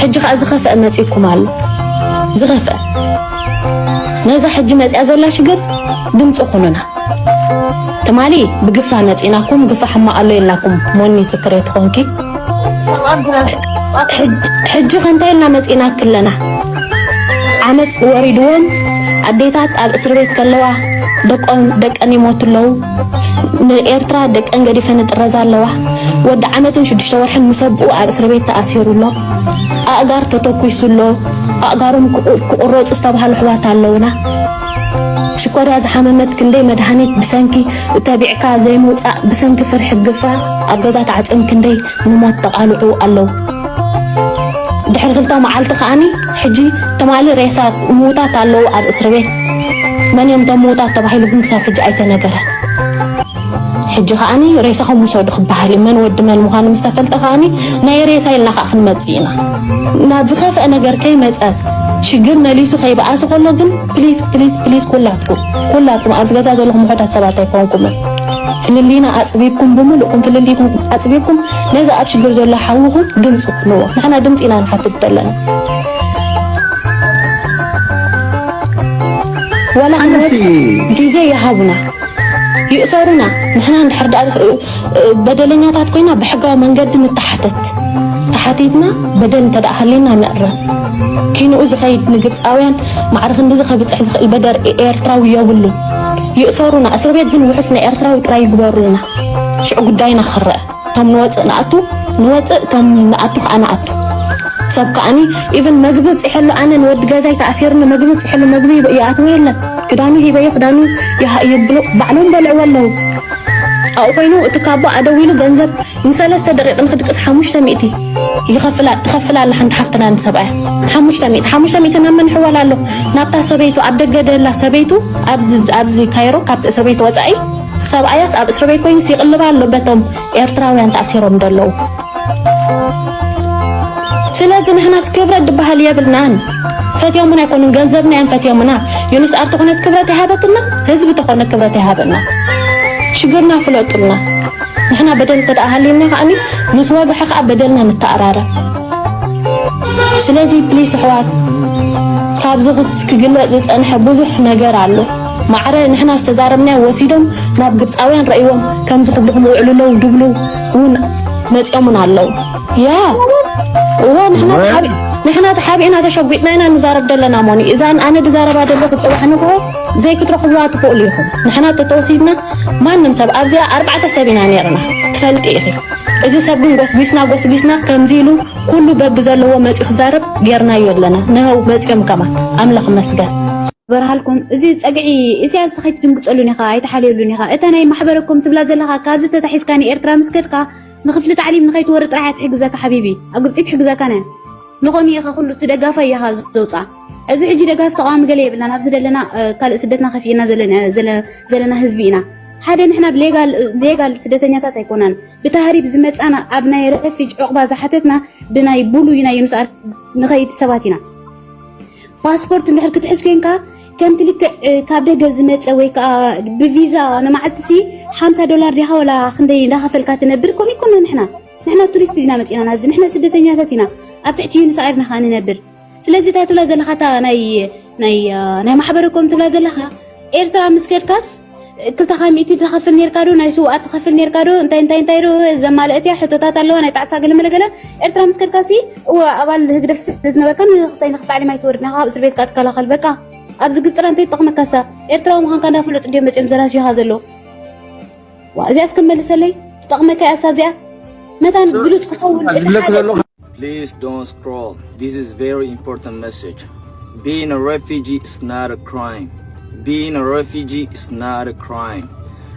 ሕጂ ከዓ ዝኸፍአ መፂኩም ኣሎ ዝኸፍአ ነዛ ሕጂ መፅያ ዘላ ሽግር ድምፂ ኩኑና ትማሊ ብግፋ መፂናኩም ግፋ ሕማቅ ኣሎ የልናኩም ሞኒ ዝክረ ትኾንኪ ሕጂ ከንታይ ኢልና መፂና ክለና ዓመፅ ወሪድዎም ኣዴታት ኣብ እስር ቤት ከለዋ ደቀን ይሞቱ ኣለዉ ንኤርትራ ደቀን ገዲፈን ጥረዛ ኣለዋ ወዲ ዓመትን 6 ወርሕን ምሰብኡ ኣብ እስር ቤት ተኣሲሩ ኣሎ ኣእጋር ተተኩሱ ኣሎ ኣእጋሮም ክቁረፁ ዝተባሃሉ ኣሕዋት ኣለውና ሽኮርያ ዝሓመመት ክንደይ መድሃኒት ብሰንኪ እተቢዕካ ዘይምውፃእ ብሰንኪ ፍርሒ ግፋ ኣብ ገዛ ተዓፅም ክንደይ ንሞት ተቃልዑ ኣለዉ ድሕሪ 2 መዓልቲ ከዓኒ ሕጂ ተማሊ ሬሳ ምውታት ኣለዉ ኣብ እስር ቤት መን እዮም ቶም ምውታት ተባሂሉ ግን ክሳብ ሕጂ ኣይተነገረ ሕጂ ከዓኒ ሬሳኹም ውሰዱ ክበሃል መን ወዲ መን ምዃኑ ምስ ተፈልጠ ከዓኒ ናይ ሬሳ ኢልና ከዓ ክንመፅእ ኢና ናብ ዝኸፍአ ነገር ከይመፀ ሽግር መሊሱ ከይበኣስ ከሎ ግን ፕሊዝ ኩላትኩም ኣብዚ ገዛ ዘለኹም ውሑዳት ሰባት ኣይኮንኩምን ፍልሊና ኣፅቢብኩም ብምሉእኩም ፍልሊኩም ኣፅቢብኩም ነዚ ኣብ ሽግር ዘሎ ሓውኹም ድምፂ ኩንዎ ንሕና ድምፂ ኢና ንሓትት ዘለና ወላ ዓመት ግዜ ይሃቡና ይእሰሩና ንሕና እንድሕር በደለኛታት ኮይና ብሕጋዊ መንገዲ ንተሓተት ተሓቲትና በደል እንተደኣ ሃሊና ንዕረ ኪንኡ ዝኸይድ ንግብፃውያን ማዕርኽ እንዲ ዝኸብፅሕ ዝኽእል በደር ኤርትራዊ የብሉ ይእሰሩና እስር ቤት ግን ውሑስ ናይ ኤርትራዊ ጥራይ ይግበሩልና ሽዑ ጉዳይና ክረአ እቶም ንወፅእ ንወፅእ እቶም ንኣቱ ከዓ ንኣቱ ሰብ ከዓኒ ኢቨን መግቢ ፅሕሉ ኣነ ንወዲ ገዛይ ተኣሲርኒ መግቢ ፅሕሉ መግቢ ይኣትዎ የለን ክዳኑ ሂበዮ ክዳኑ ይብሎ ባዕሎም በልዕዎ ኣለዉ ኣብኡ ኮይኑ እቲ ካቦ ኣደው ኢሉ ገንዘብ ን3 ደቂቕ ንክድቅስ 500 ትኸፍላ ኣላ ሓንቲ ሓፍትና ንሰብኣያ 500 ናብ መን ሕወላ ኣሎ ናብታ ሰበይቱ ኣብ ደገ ደላ ሰበይቱ ኣብዚ ካይሮ ካብቲ እስር ቤት ወፃኢ ሰብኣያስ ኣብ እስር ቤት ኮይኑ ይቕልባ ኣሎ በቶም ኤርትራውያን ተኣሲሮም ደለዉ ስለዚ ንሕና ክብረት ድበሃል የብልናን ፈትዮምና ኣይኮኑን ገንዘብና ያን ፈትዮምና ዩኒስኣር ተኾነት ክብረት ይሃበትና ህዝቢ ተኾነ ክብረት ይሃበና ሽግርና ፍለጡልና ንሕና በደል ተደኣ ሃሊና ከዓኒ ምስ ወግሒ ከዓ በደልና ንተኣራረብ ስለዚ ፕሊስ ኣሕዋት ካብዚ ክግለፅ ዝፀንሐ ብዙሕ ነገር ኣሎ ማዕረ ንሕና ዝተዛረብና ወሲዶም ናብ ግብፃውያን ረእይዎም ከምዚ ክብልኩም ውዕሉ ለው ድብሉ እውን መፅኦምን ኣለዉ ያ እዋ ንሕና ተሓቢእና ተሸጒጥና ኢና ንዛረብ ደለና ሞኒ እዛን ኣነ ድዛረባ ደለኩ ፅዋሕ ንግሆ ዘይክትረኽብዋ ትኽእሉ ኢኹም ንሕና ተተወሲድና ማንም ሰብ ኣብዚኣ 4 ሰብ ኢና ነርና ትፈልጢ ኢኺ እዚ ሰብ ግን ጎስጒስና ከምዚ ኢሉ ኩሉ በቢ ዘለዎ መፂኡ ክዛረብ ጌርናዮ ኣለና ንህው መፂኦም ከማ ኣምላኽ መስገን በረሃልኩም እዚ ፀግዒ እስያስ ኸይት ድንግፀሉን ኢኻ ኣይተሓልየሉን ኢኻ እታ ናይ ማሕበረኩም ትብላ ዘለኻ ካብዚ ተታሒዝካ ንኤርትራ ምስከድካ ንኽፍሊ ተዕሊም ንኸይትወርድ ጥራሕ ትሕግዘካ ሓቢቢ ኣብ ግብፂ ትሕግዘካ ነ ንኾኑ ኢኻ ኩሉ ትደጋፋ ኢኻ ዘውፃ እዚ ሕጂ ደጋፍ ተቃዋሚ ገለ የብልና ኣብዚ ዘለና ካልእ ስደትና ከፊና ዘለና ህዝቢ ኢና ሓደ ንሕና ብሌጋል ስደተኛታት ኣይኮናን ብታህሪብ ዝመፃና ኣብ ናይ ረፊጅ ዕቑባ ዝሓተትና ብናይ ቡሉ ናይ ዩንስኣር ንኸይድ ሰባት ኢና ፓስፖርት እንድሕር ክትሕዝ ኮንካ ከምቲ ልክዕ ካብ ደገ ዝመፀ ወይ ከዓ ብቪዛ ንመዓልቲ $50 ዲኻ ወላ ክንደይ እንዳኸፈልካ ትነብር ከምኡ ይኮነ ንሕና ቱሪስት ኢና መፂና ናብዚ ንሕና ስደተኛታት ኢና ኣብ ትሕቲ ዩንስኣር ንኻ ንነብር ስለዚ እንታይ ትብላ ዘለኻ ናይ ማሕበረኩም ትብላ ዘለኻ ኤርትራ ምስ ከድካስ 200 ትኸፍል ነርካ ዶ ናይ ስዋኣት ትኸፍል ነርካ ዶ እንታይ ዶ ዘማልእት እያ ሕቶታት ኣለዋ ናይ ጣዕሳ ገለመለገለ ኤርትራ ምስ ከድካሲ ኣባል ህግደፍ ዝነበርካ ንክሳይ ንክትዓሊም ኣይትወርድና ካብ እስር ቤትካ ትከላኸል በቃ ኣብዚ ግፅና እንታይ ይጠቕመካሳ ኤርትራዊ ምዃንካ እንዳፍለጡ እንዲኦም መፅኦም ዘላስዩኻ ዘለዉ እዚኣ እስከመልሰለይ ትጠቕመካ እያ እዚኣ መታን ግሉፅ ክኸውን Please don't scroll. This is very important message. Being a refugee is not a crime. Being a refugee is not a crime.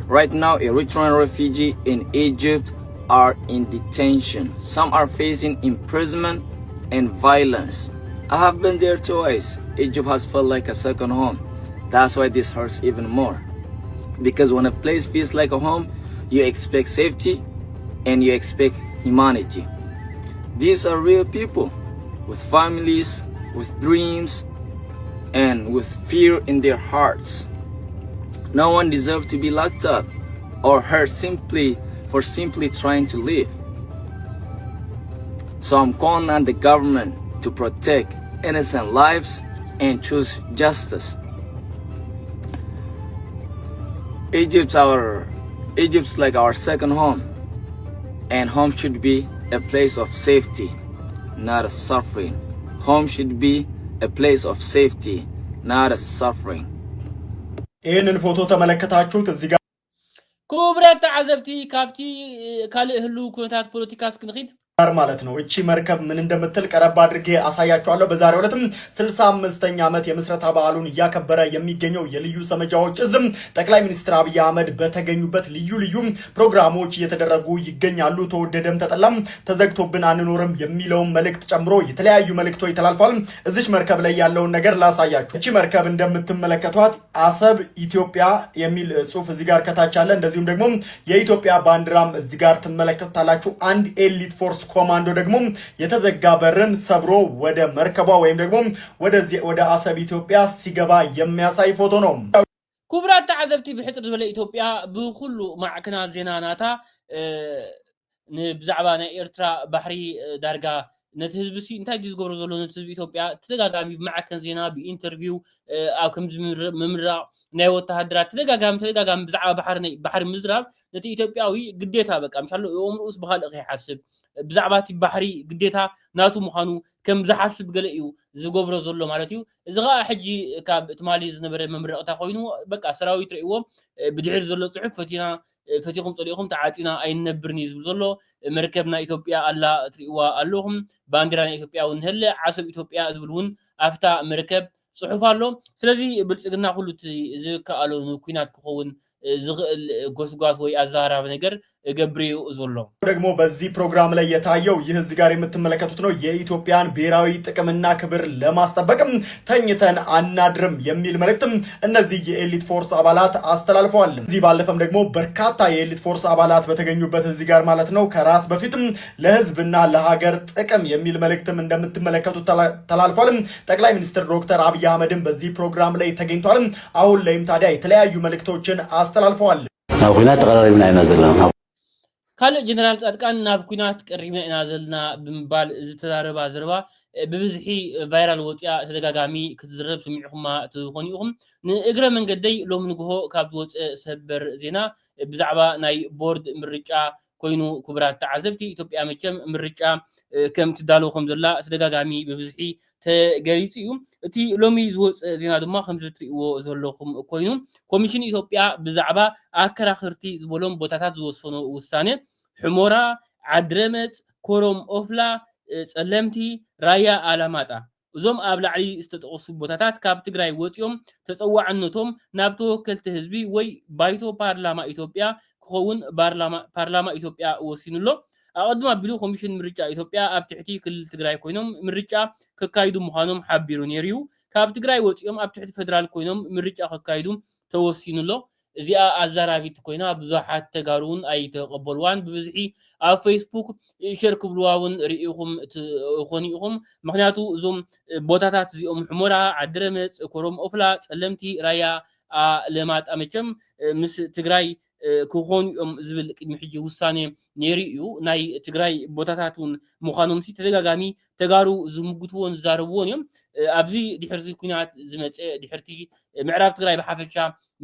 Right now, Eritrean refugees in Egypt are in detention. Some are facing imprisonment and violence. I have been there twice. Egypt has felt like a second home. That's why this hurts even more. Because when a place feels like a home, you expect safety and you expect humanity. These are real people with families, with dreams, and with fear in their hearts. No one deserves to be locked up or hurt for simply trying to live. So I'm calling on the government to protect innocent lives and choose justice. Egypt's like our second home, and home should be a place of safety, not a suffering. Home should be a place of safety, not a suffering. ይህንን ፎቶ ተመለከታችሁት እዚህ ጋር كبرت عزبتي كافتي كالي هلو كونتات بوليتيكاس كنخيد ማለት ነው። እቺ መርከብ ምን እንደምትል ቀረብ አድርጌ አሳያችኋለሁ። በዛሬው ዕለትም 65ኛ ዓመት የምስረታ በዓሉን እያከበረ የሚገኘው የልዩ ሰመጃዎች እዝም ጠቅላይ ሚኒስትር አብይ አህመድ በተገኙበት ልዩ ፕሮግራሞች እየተደረጉ ይገኛሉ። ተወደደም ተጠላም ተዘግቶብን አንኖርም የሚለውን መልእክት ጨምሮ የተለያዩ መልእክቶች ተላልፏል። እዚች መርከብ ላይ ያለውን ነገር ላሳያችሁ። እቺ መርከብ እንደምትመለከቷት አሰብ ኢትዮጵያ የሚል ጽሑፍ እዚህ ጋር ከታች አለ። እንደዚሁም ደግሞ የኢትዮጵያ ባንዲራም እዚህ ጋር ትመለከቱታላችሁ። አንድ ኤሊት ፎርስ ኮማንዶ ደግሞ የተዘጋ በርን ሰብሮ ወደ መርከቧ ወይም ደግሞ ወደ አሰብ ኢትዮጵያ ሲገባ የሚያሳይ ፎቶ ነው። كبرات تعذبتي بحطر زبل إثيوبيا بكل معكنا زيناناتا بزعبانا إيرترا بحري دارجا نتهزبسي انتاي ديز قبر زولو نتهزب إثيوبيا تلقاقامي بمعكن زينا بإنترفيو أو كمز ممرا نايو تهدرات تلقاقام بزعبا بحر مزراب نتي إثيوبياوي قديتها بقى مشالو يوم رؤوس بخالق يحسب بزعباتي بحري قديتها ناتو مخانو كم زحسب قلقيو زقبرو زولو مالتيو إذا حجي كاب تمالي زنبر ممرقتا خوينو بقى سراوي تريقوم بدعير زولو صحف فتيكم طريقهم تعاتينا أين نبرني زولو مركبنا إثيوبيا ألا تريقوا ألوهم بانديران إثيوبيا ونهلا عصب إثيوبيا زبلون أفتا مركب صحف ألو سلازي بلسقنا خلو زيكا ألو نوكينات كخون زغل ጎስጓስ ወይ አዛራ ነገር ገብሬው ዞሎ ደግሞ በዚህ ፕሮግራም ላይ የታየው ይህ እዚህ ጋር የምትመለከቱት ነው። የኢትዮጵያን ብሔራዊ ጥቅምና ክብር ለማስጠበቅም ተኝተን አናድርም የሚል መልእክትም እነዚህ የኤሊት ፎርስ አባላት አስተላልፈዋል። እዚህ ባለፈም ደግሞ በርካታ የኤሊት ፎርስ አባላት በተገኙበት እዚህ ጋር ማለት ነው ከራስ በፊትም ለህዝብና ለሀገር ጥቅም የሚል መልእክትም እንደምትመለከቱት ተላልፏል። ጠቅላይ ሚኒስትር ዶክተር አብይ አህመድም በዚህ ፕሮግራም ላይ ተገኝቷል። አሁን ላይም ታዲያ የተለያዩ መልእክቶችን አስተላልፈዋል። ናብ ኩናት ተቀራሪብና ኢና ዘለና ካልእ ጀነራል ጻድቃን ናብ ኩናት ቀሪብና ኢና ዘለና ብምባል ዝተዛረባ ዘረባ ብብዝሒ ቫይራል ወፅያ ተደጋጋሚ ክትዝረብ ሰሚዕኹማ ትኾኑ ኢኹም ንእግረ መንገደይ ሎም ንግሆ ካብ ዝወፅእ ሰበር ዜና ብዛዕባ ናይ ቦርድ ምርጫ ኮይኑ ክቡራት ተዓዘብቲ ኢትዮጵያ መቸም ምርጫ ከም ትዳለውኩም ዘላ ተደጋጋሚ ብብዝሒ ተገሊጹ እዩ። እቲ ሎሚ ዝወፅእ ዜና ድማ ከም ዝትሪእዎ ዘለኹም ኮይኑ ኮሚሽን ኢትዮጵያ ብዛዕባ ኣከራክርቲ ዝበሎም ቦታታት ዝወሰኑ ውሳነ ሕሞራ፣ ዓድረመፅ፣ ኮሮም ኦፍላ፣ ጸለምቲ፣ ራያ ኣላማጣ እዞም ኣብ ላዕሊ ዝተጠቐሱ ቦታታት ካብ ትግራይ ወፂኦም ተፀዋዕነቶም ናብ ተወከልቲ ህዝቢ ወይ ባይቶ ፓርላማ ኢትዮጵያ ክኸውን ፓርላማ ኢትዮጵያ ወሲኑሎ ኣቀድማ ኣቢሉ ኮሚሽን ምርጫ ኢትዮጵያ ኣብ ትሕቲ ክልል ትግራይ ኮይኖም ምርጫ ከካይዱ ምዃኖም ሓቢሩ ነይሩ። ካብ ትግራይ ወፂኦም ኣብ ትሕቲ ፌደራል ኮይኖም ምርጫ ከካይዱ ተወሲኑሎ። እዚኣ ኣዛራቢት ኮይና ብዙሓት ተጋሩ እውን ኣይተቐበልዋን ብብዝሒ ኣብ ፌስቡክ ሸር ክብልዋ እውን ርኢኹም ትኾኑ ኢኹም። ምክንያቱ እዞም ቦታታት እዚኦም ሕሞራ፣ ዓድረመፅ፣ ኮሮም ኦፍላ፣ ጸለምቲ፣ ራያ ኣላማጣ መቸም ምስ ትግራይ ክኾኑ እዮም ዝብል ቅድሚ ሕጂ ውሳኔ ነይሩ እዩ። ናይ ትግራይ ቦታታት እውን ምዃኖም ተደጋጋሚ ተጋሩ ዝምግትዎን ዝዛረብዎን እዮም። ኣብዚ ድሕርቲ ኩናት ዝመፀ ድሕርቲ ምዕራብ ትግራይ ብሓፈሻ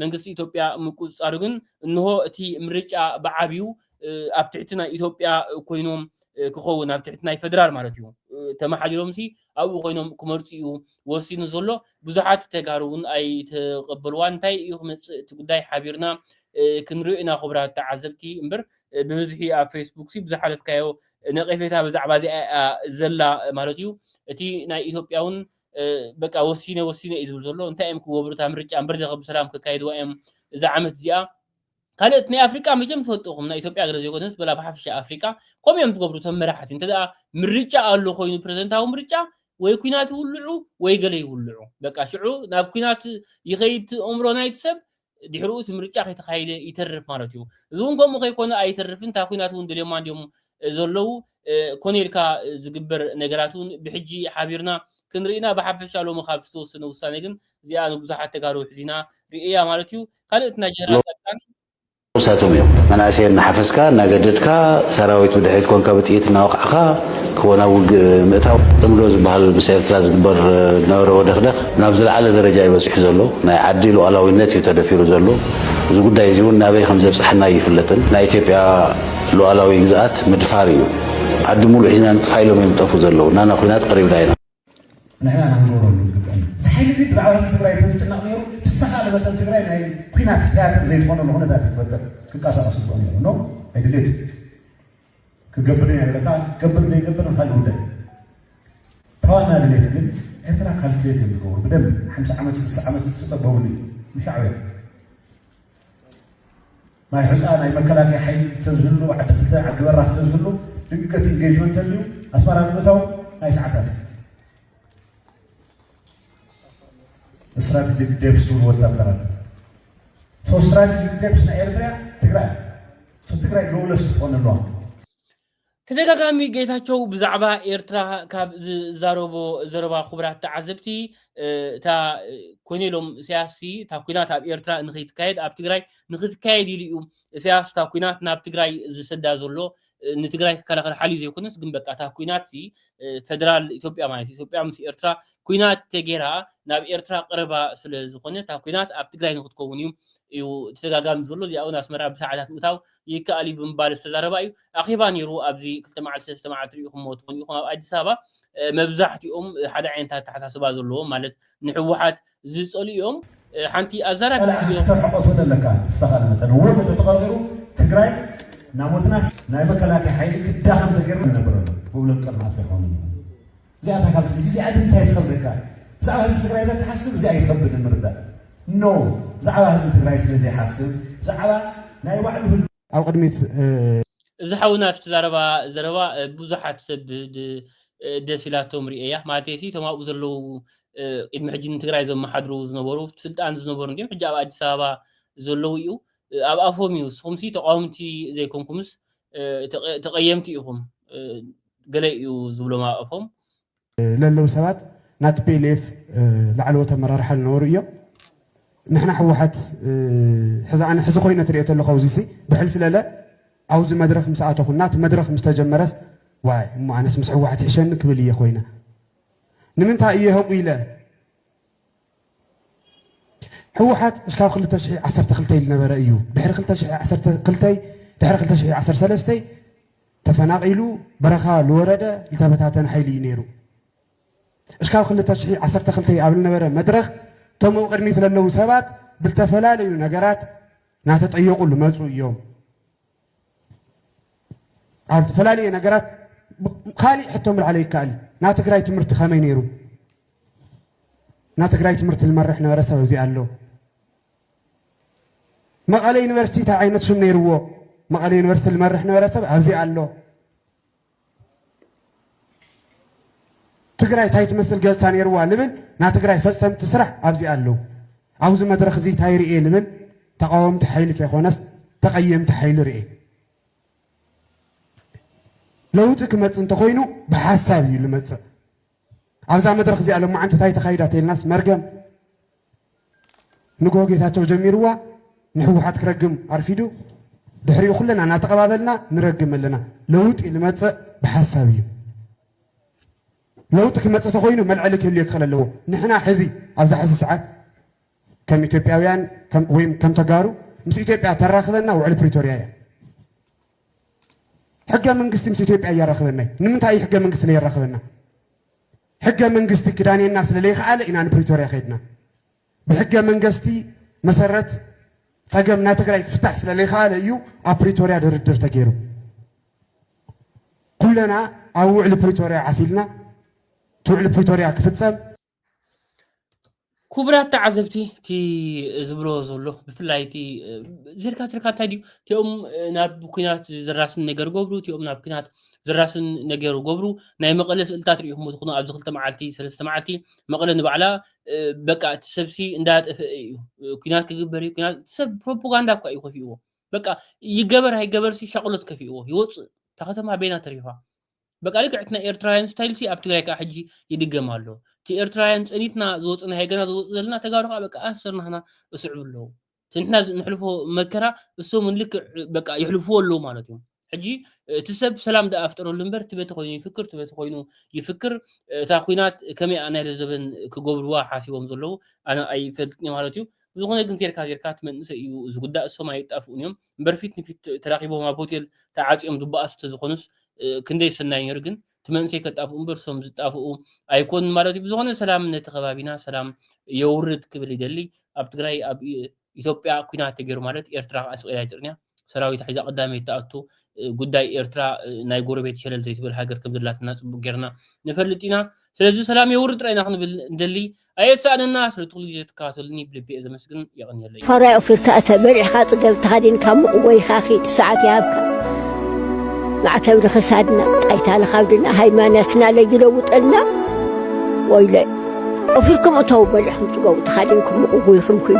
መንግስቲ ኢትዮጵያ ምቁፅፃሩ ግን እንሆ እቲ ምርጫ ብዓብዩ ኣብ ትሕቲ ናይ ኢትዮጵያ ኮይኖም ክኸውን ኣብ ትሕቲ ናይ ፌደራል ማለት እዩ ተመሓዲሮም ኣብኡ ኮይኖም ክመርፁ እዩ ወሲኑ ዘሎ። ብዙሓት ተጋሩ እውን ኣይተቐበልዋን። እንታይ እዩ ክመፅእ እቲ ጉዳይ ሓቢርና ክንሪኦ ኢና ክቡራት ተዓዘብቲ እምበር ብብዝሒ ኣብ ፌስቡክ ብዝሓለፍካዮ ነቐፌታ ብዛዕባ እዚኣ ዘላ ማለት እዩ። እቲ ናይ ኢትዮጵያ እውን በቃ ወሲነ እዩ ዝብል ዘሎ። እንታይ እዮም ክገብሩ እታ ምርጫ እምበር ብሰላም ክካየድዋ እዮም እዛ ዓመት እዚኣ ካልኦት ናይ ኣፍሪቃ መጀም ትፈልጡኹም ናይ ኢትዮጵያ ገለ ዘይኮነስ በላ ብሓፈሻ ኣፍሪቃ ከምኡ እዮም ዝገብሩ እቶም መራሕቲ እንተደኣ ምርጫ ኣሎ ኮይኑ ፕረዚደንታዊ ምርጫ ወይ ኩናት ይውልዑ ወይ ገለ ይውልዑ በቃ ሽዑ ናብ ኩናት ይኸይድ እምሮ ናይቲ ሰብ ድሕሪኡ እቲ ምርጫ ከይተኻይደ ይተርፍ ማለት እዩ እዚ እውን ከምኡ ከይኮነ ኣይተርፍን እታ ኩናት እውን ድልዮማ እንዲኦም ዘለው ኮኔልካ ዝግበር ነገራት እውን ብሕጂ ሓቢርና ክንርኢና ብሓፈሻ ሎሚ ካብ ዝተወሰነ ውሳነ ግን እዚኣ ንብዙሓት ተጋሩ ሕዚና ርእያ ማለት እዩ ካልኦት ናይ ጀነራል ጻድቃን ውሳቶም እዮም መናእሰይ እናሓፈስካ እናገደድካ ሰራዊት ብድሕሪት ኮንካ ብጥይት እናወቕዕኻ ክኾና ውግእ ምእታው ጥምዶ ዝበሃል ምስ ኤርትራ ዝግበር ነበረ ወደኽደኽ ናብ ዝለዓለ ደረጃ ይበፅሑ ዘሎ ናይ ዓዲ ሉኣላዊነት እዩ ተደፊሩ ዘሎ እዚ ጉዳይ እዚ እውን ናበይ ከም ዘብፅሐና ይፍለጥን ናይ ኢትዮጵያ ሉኣላዊ ግዝኣት ምድፋር እዩ ዓዲ ሙሉእ ሒዝና ንጥፋ ኢሎም እዮም ጠፉ ዘለው ናና ኩናት ቀሪብና ኢና نحن نقول صحيح اللي تبعوا تجري تنقل نيرو استخال مثلا تجري ناي كنا في تياتر زي تكون هنا ذات الفترة كقاسة أصل نيرو نو هيدليت كقبرني على كا قبرني نخليه ده ثوانا دليت دل إثنا خلتيت الجور بدم 5 عمد 6 عمد تطبوني مش عارف ما يحس أنا يمكلك يا حي تزهلو عد فلتا عد وراه تزهلو دقيقة انجيجمنت اللي أسمع أنا متو هاي ساعات استراتيجيك ديبس تقول وتابعنا. سو استراتيجيك ديبس نأيرتريا تقرأ. سو تقرأ لولس فون اللون. ተደጋጋሚ ጌታቸው ብዛዕባ ኤርትራ ካብ ዘረባ خبرات ተዓዘብቲ እታ ኮኔሎም ሲያሲ እታ ኩናት ኣብ ኤርትራ ንኸይትካየድ ኣብ ትግራይ ንኽትካየድ ኢሉ እዩ ሲያስ እታ ኩናት ናብ ትግራይ ዝሰዳ ዘሎ ንትግራይ ከከላኸል ሓልዩ ዘይኮነስ ግን በቃ እታ ኩናት ፌደራል ኢትዮጵያ ማለት ኢትዮጵያ ምስ ኤርትራ ኩናት ተጌራ ናብ ኤርትራ ቀረባ ስለ ዝኾነ እታ ኩናት ኣብ ትግራይ ንኽትከውን እዩ ተደጋጋሚ ዘሎ እዚኣ እውን ኣስመራ ብሰዓታት ምእታው ይከኣል እዩ ብምባል ዝተዛረባ እዩ ኣኼባ ነይሩ ኣብዚ 2 መዓልቲ 3 መዓልቲ ሪኢኹም ትኾኑ ኢኹም ኣብ ኣዲስ ኣበባ መብዛሕትኦም ሓደ ዓይነታት ተሓሳስባ ዘለዎም ማለት ንሕወሓት ዝፀሉ እዮም ሓንቲ ኣዛራቢ ተርሕቆቱ ዘለካ ዝተኻለ መጠን እውን ተተቐሪሩ ትግራይ ናሞትናስ ናይ መከላከያ ሓይሊ ክዳኸም ተገይሩ ነበረ ብብሎም ቀርና ስለኾኑ እዚኣታ ካብ እዚኣ ድምታይ ትኸብደካ ብዛዕባ ህዝቢ ትግራይ ተሓስብ እዚኣ ይኸብድ ንምርዳእ ኖ ብዛዕባ ህዝቢ ትግራይ ስለዘይ ሓስብ ብዛዕባ ናይ ባዕሉ ኣብ ቅድሚት እዚ ሓውና ዝተዛረባ ዘረባ ብዙሓት ሰብ ደስ ኢላቶም ርእያ ማለት እዩ እቶም ኣብኡ ዘለዉ ቅድሚ ሕጂ ንትግራይ ዘመሓድሩ ዝነበሩ ስልጣን ዝነበሩ እንዲኦም ሕጂ ኣብ ኣዲስ ኣበባ ዘለዉ እዩ ኣብ ኣፎም እዩ ንስኹም ተቃወምቲ ዘይኮንኩምስ ተቐየምቲ ኢኹም ገለ እዩ ዝብሎም ኣብ ኣፎም ለለው ሰባት ናቲ ፒኤልኤፍ ላዕለዎት ኣመራርሓ ዝነበሩ እዮም نحن حوحت حزا أنا حزا خوينا تريت الله خوزيسي بحلف لا عاوز مدرخ مساعته خنات مدرخ مستجمرس واي مو أنا اسمع حوحت حشان كبلي يا خوينا نمنتها إياهم إلى حوحت إيش كان خلت تشحي 10 خلتي لنا برأيو بحر خلت تشحي 10 خلتي بحر خلت تشحي 10 سلستي تفناق إلو برخا الوردة لتبتاتن حيلي نيرو إيش كان خلت تشحي 10 خلتي قبلنا برا مدرخ توم قرنيت للو سبات بالتفلالي ونجارات ناتطيقوا لمزو يوم عاد فلالي نجارات خالي حتى من عليك كالي ناتقراي تمرت خمينيرو ناتقراي تمرت المرح نورسه وزي قالو مقالي يونيفرسيتي تاع عينت شو نيرو مقالي يونيفرسيتي المرح نورسه وزي قالو تقراي تاي تمثل جازتا نيرو لبن ناتقراي فستم تسرح ابزي قالو عاوز مدرخ زي تايري ايه لبن تقاومت حيلك يا خونس تقيمت حيل رئي لو تكمت انت خوينو بحسابي لمت عاوز مدرخ زي قالو ما انت تاي تخايدات الناس مرقم نقو جيتاتو جميروا نحو حد كرقم عرفيدو دحريو كلنا نتقابلنا نرقم لنا لو تلمت بحسابي لو تكمت تخوينو ملعلك اللي يدخل له نحن حزي ابز حز ساعات كم اثيوبياويان كم ويم كم تجارو مس اثيوبيا تراخذنا وعلى بريتوريا حقا منقست مس اثيوبيا يراخذنا نمنتاي حقا منقست اللي يراخذنا حقا منقست كداني الناس اللي خاله ان بريتوريا خدنا بحقا منقستي مسرت تقمنا تقراي فتح اللي خاله يو بريتوريا دردر تغيرو كلنا او على بريتوريا عسيلنا توعل بريتوريا كفتسم كبرات تعذبتي تي زبلو زلو بفلاي تي زركات زركات هادي تيوم ناب كينات زراسن نجر قبرو تيوم ناب كينات زراسن نجر قبرو ناي مقلس التات ريهم تكونوا ابز خلت معالتي سلسته معالتي مقلن بعلا بقى تسبسي اندات كينات كجبري كينات سب بروباغندا كو يخفيو بقى يجبر هاي جبر سي شغلت كفيو يوص تختم بينا تريفا بقى لك عندنا ايرتراين ستايل سي ابتغاي كحجي يدغمالو تي ايرتراين صنيتنا زوصنا هي غنا زلنا تغارو بقى اسرنا هنا اسعبلو تنحنا نحلفو مكره اسو من لك بقى يحلفو له معناتهم حجي تسب سلام دا افترو لمبر تبت خوينو يفكر تبت خوينو يفكر تاخوينات كمي انا لزبن كغبروا حاسبهم زلو انا اي فلتني معناتهم زغونه ግን ዜርካ ትመንሰ እዩ ዝጉዳ እሶም አይጣፉን እዮም በርፊት ንፊት ተራኺቦም ኣብ ሆቴል ተዓጽዮም ዝባኣስ ተዝኾኑስ ክንደይ ሰናይ ነር ግን ትመንሰ ከጣፉ እምበርሶም ዝጣፉ ኣይኮን ማለት እዩ ዝغونه ሰላም ነቲ ከባቢና ሰላም የውርድ ክብል ይደሊ ኣብ ትግራይ ኣብ ኢትዮጵያ ኩናት ተገይሩ ማለት ኤርትራ ኣስቂላ ይጥርኛ ሰራዊት ሒዛ ቀዳመ ይተኣቱ ጉዳይ ኤርትራ ናይ ጎረቤት ሸለል ዘይትብል ሃገር ከም ዘላትና ጽቡቅ ጌርና ንፈልጥና ስለዚህ ሰላም የውርድ ጥራይና ክንብል እንደሊ أيسألنا سلطول جت كاتولني بلبي إذا مسكن يغني لي. فراء في التأتى برع خاطر جبت هادين كم قوي خاخي ساعات يابك. معتبر خسادنا أيتها خاودنا هاي ما ناسنا لجلوت لنا ويلي. وفيكم أتوب برعهم تقول هادينكم قوي خمكم.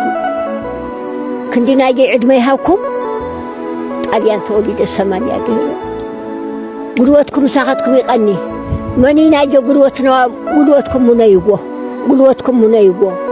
كندنا يجي عد ما يهاكم. أليان تولد السمانية دي. قلوتكم ساعتكم يغني. مني ناجي قلوتنا قلوتكم منيبوه. قلوتكم منيبوه